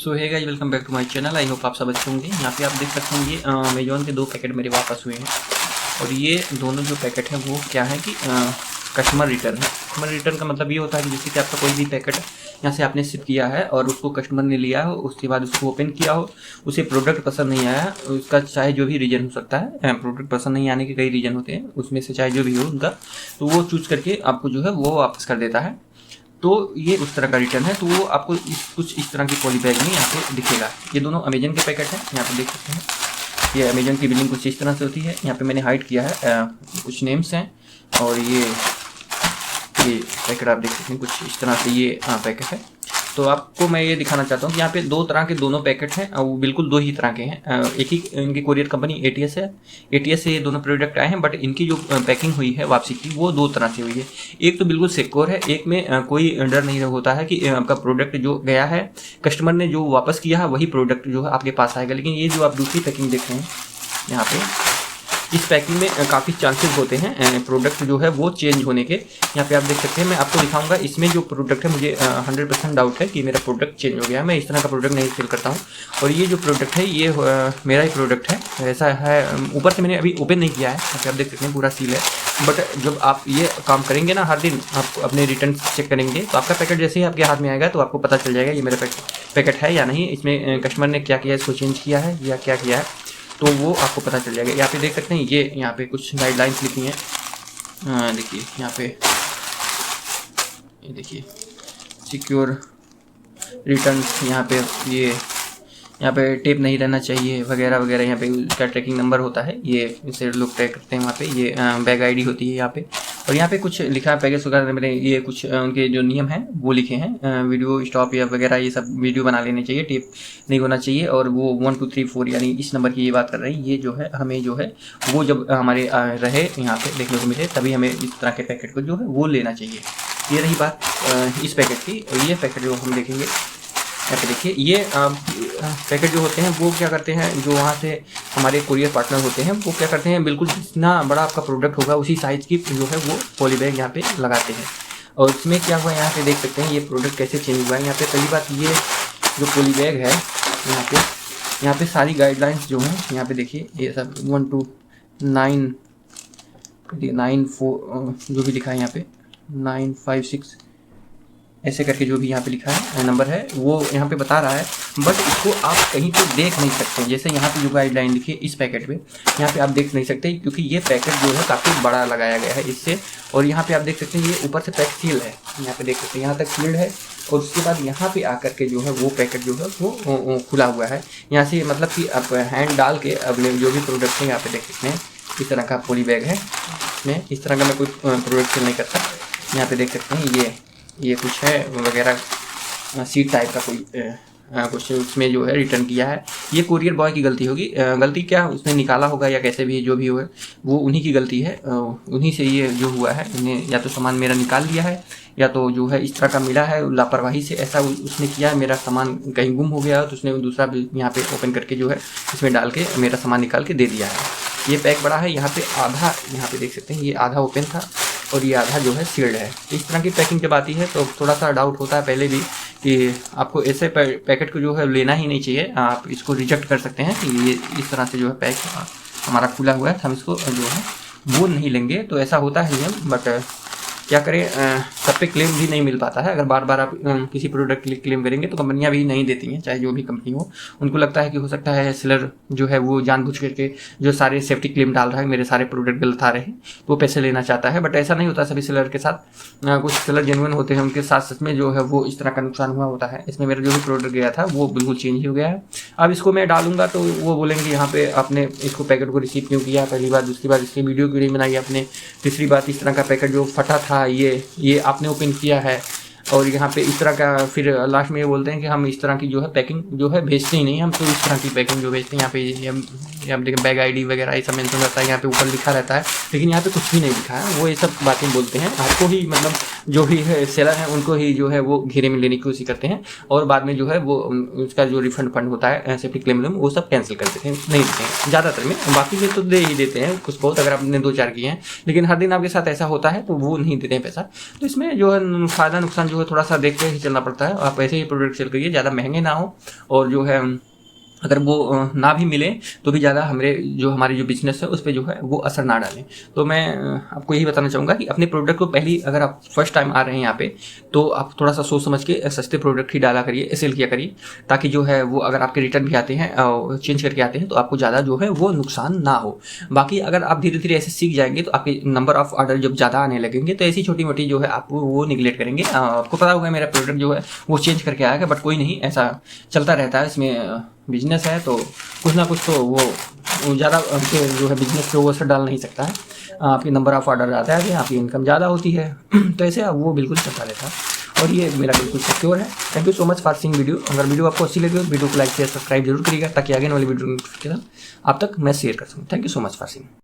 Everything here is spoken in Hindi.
So hey guys, welcome back to my channel. I hope आप सब अच्छे होंगे। यहाँ पे आप देख सकते हैं ये अमेजोन के 2 पैकेट मेरे वापस हुए हैं और ये दोनों जो पैकेट हैं वो क्या है कि कस्टमर रिटर्न है। कस्टमर रिटर्न का मतलब ये होता है कि जैसे कि आपका कोई भी पैकेट यहाँ से आपने शिप किया है और उसको कस्टमर ने लिया हो, उसके बाद उसको ओपन किया हो, उसे प्रोडक्ट पसंद नहीं आया, उसका चाहे जो भी रीज़न हो सकता है, प्रोडक्ट पसंद नहीं आने के कई रीज़न होते हैं, उसमें से चाहे जो भी हो उनका, तो वो चूज़ करके आपको जो है वो वापस कर देता है। तो ये उस तरह का रिटर्न है। तो वो आपको कुछ इस तरह की पॉली बैग में यहाँ पे दिखेगा। ये दोनों अमेजन के पैकेट हैं, यहाँ पे देख सकते हैं। ये अमेजन की बिलिंग कुछ इस तरह से होती है। यहाँ पे मैंने हाइड किया है, कुछ नेम्स हैं और ये पैकेट आप देख सकते हैं कुछ इस तरह से ये पैकेट है। तो आपको मैं ये दिखाना चाहता हूँ कि यहाँ पे 2 तरह के दोनों पैकेट हैं और वो बिल्कुल 2 ही तरह के हैं। एक ही इनकी कोरियर कंपनी ATS है। ATS से ये दोनों प्रोडक्ट आए हैं, बट इनकी जो पैकिंग हुई है वापसी की वो 2 तरह से हुई है। एक तो बिल्कुल सिक्योर है, एक में कोई डर नहीं होता है कि आपका प्रोडक्ट जो गया है, कस्टमर ने जो वापस किया है वही प्रोडक्ट जो है आपके पास आएगा। लेकिन ये जो आप दूसरी पैकिंग देख रहे हैं यहाँ पे, इस पैकिंग में काफ़ी चांसेस होते हैं प्रोडक्ट जो है वो चेंज होने के। यहाँ पे आप देख सकते हैं, मैं आपको दिखाऊंगा। इसमें जो प्रोडक्ट है मुझे 100% डाउट है कि मेरा प्रोडक्ट चेंज हो गया है। मैं इस तरह का प्रोडक्ट नहीं सेल करता हूँ और ये जो प्रोडक्ट है ये मेरा ही प्रोडक्ट है। ऐसा है, ऊपर से मैंने अभी ओपन नहीं किया है। यहाँ पे आप देख सकते हैं पूरा सील है। बट जब आप ये काम करेंगे ना, हर दिन आप अपने रिटर्न चेक करेंगे तो आपका पैकेट जैसे ही आपके हाथ में आएगा तो आपको पता चल जाएगा ये मेरा पैकेट है या नहीं, इसमें कस्टमर ने क्या किया, इसको चेंज किया है या क्या किया है, तो वो आपको पता चल जाएगा। यहाँ पे देख सकते हैं ये यहाँ पे कुछ गाइडलाइंस लिखी हैं। देखिए यहाँ पे, ये देखिए सिक्योर रिटर्न, यहाँ पे ये यहाँ पे टेप नहीं रहना चाहिए वगैरह वगैरह। यहाँ पे उसका ट्रैकिंग नंबर होता है, ये इसे लोग ट्रैक करते हैं। वहाँ पे ये बैग आईडी होती है यहाँ पे, और यहाँ पे कुछ लिखा है पैकेज वगैरह। मैंने ये कुछ उनके जो नियम हैं वो लिखे हैं। वीडियो स्टॉप या वगैरह ये सब वीडियो बना लेने चाहिए, टेप नहीं होना चाहिए। और वो 1 2 3 4 यानी इस नंबर की ये बात कर रही है। ये जो है हमें जो है वो जब हमारे रहे यहाँ पे देखने को मिले तभी हमें इस तरह के पैकेट को जो है वो लेना चाहिए। ये रही बात इस पैकेट की। और ये पैकेट जो हम देखेंगे यहाँ पे, देखिए ये पैकेट जो होते हैं वो क्या करते हैं, जो वहाँ से हमारे कुरियर पार्टनर होते हैं वो क्या करते हैं, बिल्कुल जितना बड़ा आपका प्रोडक्ट होगा उसी साइज़ की जो है वो पॉली बैग यहाँ पे लगाते हैं। और इसमें क्या हुआ, यहाँ पे देख सकते हैं ये प्रोडक्ट कैसे चेंज हुआ है। यहाँ पे पहली बात, ये जो पॉली बैग है यहाँ पे सारी गाइडलाइंस जो हैं यहाँ पे देखिए, ये सब 1 2 9 9 4 जो भी लिखा है यहाँ पे 9 5 6 ऐसे करके जो भी यहाँ पे लिखा है नंबर है वो यहाँ पे बता रहा है। बट इसको आप कहीं पे देख नहीं सकते। जैसे यहाँ पे जो गाइडलाइन लिखी है इस पैकेट पे, यहाँ पे आप देख नहीं सकते क्योंकि ये पैकेट जो है काफ़ी बड़ा लगाया गया है इससे। और यहाँ पे आप देख सकते हैं ये ऊपर से पैक सील है, यहाँ पे देख सकते हैं यहाँ तक सील्ड है। और उसके बाद यहाँ पे आकर के जो है वो पैकेट जो है वो खुला हुआ है। यहाँ से मतलब कि आप हैंड डाल के अपने जो भी प्रोडक्ट है यहाँ पे देख सकते हैं इस तरह का पॉली बैग है। मैं इस तरह का मैं कोई प्रोडक्ट सेल नहीं करता। यहाँ पे देख सकते हैं ये कुछ है वगैरह, सीट टाइप का कोई कुछ उसमें जो है रिटर्न किया है। ये कुरियर बॉय की गलती होगी। गलती क्या उसने निकाला होगा या कैसे भी जो भी हो वो उन्हीं की गलती है। उन्हीं से ये जो हुआ है, उन्हें या तो सामान मेरा निकाल लिया है या तो जो है इस तरह का मिला है, लापरवाही से ऐसा उसने किया है। मेरा सामान कहीं गुम हो गया तो उसने दूसरा यहाँ पे ओपन करके जो है इसमें डाल के मेरा सामान निकाल के दे दिया है। ये पैक बड़ा है, यहाँ पे आधा, यहाँ पे देख सकते हैं ये आधा ओपन था और ये आधा जो है सील्ड है। इस तरह की पैकिंग जब आती है तो थोड़ा सा डाउट होता है पहले भी कि आपको ऐसे पैकेट को जो है लेना ही नहीं चाहिए। आप इसको रिजेक्ट कर सकते हैं कि ये इस तरह से जो है पैक हमारा खुला हुआ है, हम इसको जो है वो नहीं लेंगे। तो ऐसा होता है नियम, बट क्या करें, सब पे क्लेम भी नहीं मिल पाता है। अगर बार बार आप किसी प्रोडक्ट के लिए क्लेम करेंगे तो कंपनियां भी नहीं देती हैं, चाहे जो भी कंपनी हो। उनको लगता है कि हो सकता है सेलर जो है वो जानबूझ करके जो सारे सेफ्टी क्लेम डाल रहा है, मेरे सारे प्रोडक्ट गलत आ रहे हैं, वो पैसे लेना चाहता है। बट ऐसा नहीं होता सभी सेलर के साथ। कुछ सेलर जेन्युइन होते हैं, उनके साथ सच में जो है वो इस तरह का नुकसान हुआ होता है। इसमें मेरा जो भी प्रोडक्ट गया था वो बिल्कुल चेंज ही हो गया है। अब इसको मैं डालूंगा तो वो बोलेंगे यहाँ पे आपने इसको पैकेट को रिसीव क्यों किया, पहली बात। दूसरी बात, इसकी वीडियो क्यों नहीं बनाई आपने। तीसरी बात, इस तरह का पैकेट जो फटा था ये आपने ओपन किया है। और यहाँ पे इस तरह का फिर लास्ट में ये बोलते हैं कि हम इस तरह की जो है पैकिंग जो है भेजते ही नहीं, हम तो इस तरह की पैकिंग जो भेजते हैं। यहाँ पे आप देखें बैग आईडी वगैरह ये सब मेंशन रहता है, यहाँ पे ऊपर लिखा रहता है, लेकिन यहाँ पे कुछ भी नहीं लिखा है। वो ये सब बातें बोलते हैं, आपको ही मतलब जो भी है सेलर है उनको ही जो है वो घेरे में लेने की कोशिश करते हैं और बाद में जो है वो उसका जो रिफंड फंड होता है सेफ्टी क्लेम वो सब कैंसिल कर देते हैं, नहीं देते हैं ज़्यादातर में। बाकी में तो दे ही देते हैं कुछ बहुत, अगर आपने 2 4 किए हैं, लेकिन हर दिन आपके साथ ऐसा होता है तो वो नहीं देते हैं पैसा। तो इसमें जो है फ़ायदा नुकसान जो है थोड़ा सा देख के ही चलना पड़ता है। आप ऐसे ही प्रोडक्ट सेल करिए, ज़्यादा महंगे ना हो, और जो है अगर वो ना भी मिले तो भी ज़्यादा हमारी जो बिजनेस है उस पर जो है वो असर ना डालें। तो मैं आपको यही बताना चाहूँगा कि अपने प्रोडक्ट को पहली, अगर आप फर्स्ट टाइम आ रहे हैं यहाँ पे, तो आप थोड़ा सा सोच समझ के सस्ते प्रोडक्ट ही डाला करिए, सेल किया करिए, ताकि जो है वो अगर आपके रिटर्न भी आते हैं, चेंज करके आते हैं, तो आपको ज़्यादा जो है वो नुकसान ना हो। बाकी अगर आप धीरे धीरे ऐसे सीख जाएंगे तो आपके नंबर ऑफ ऑर्डर जब ज़्यादा आने लगेंगे तो ऐसी छोटी मोटी जो है आप वो निगलेक्ट करेंगे। आपको पता होगा मेरा प्रोडक्ट जो है वो चेंज करके आएगा, बट कोई नहीं, ऐसा चलता रहता है, इसमें बिजनेस है तो कुछ ना कुछ तो वो ज़्यादा जो है बिजनेस पे वो असर डाल नहीं सकता है। आपकी नंबर ऑफ ऑर्डर आता है, आपकी इनकम ज़्यादा होती है तो ऐसे वो बिल्कुल चलता रहता है, और ये मेरा बिल्कुल सिक्योर है। Thank you so much for seeing video. अगर वीडियो आपको अच्छी लगी तो वीडियो को लाइक शेयर सब्सक्राइब जरूर करिएगा, ताकि आगे वाली वीडियो नोटिफिकेशन आप तक मैं शेयर कर सकूँ। Thank you so much for seeing.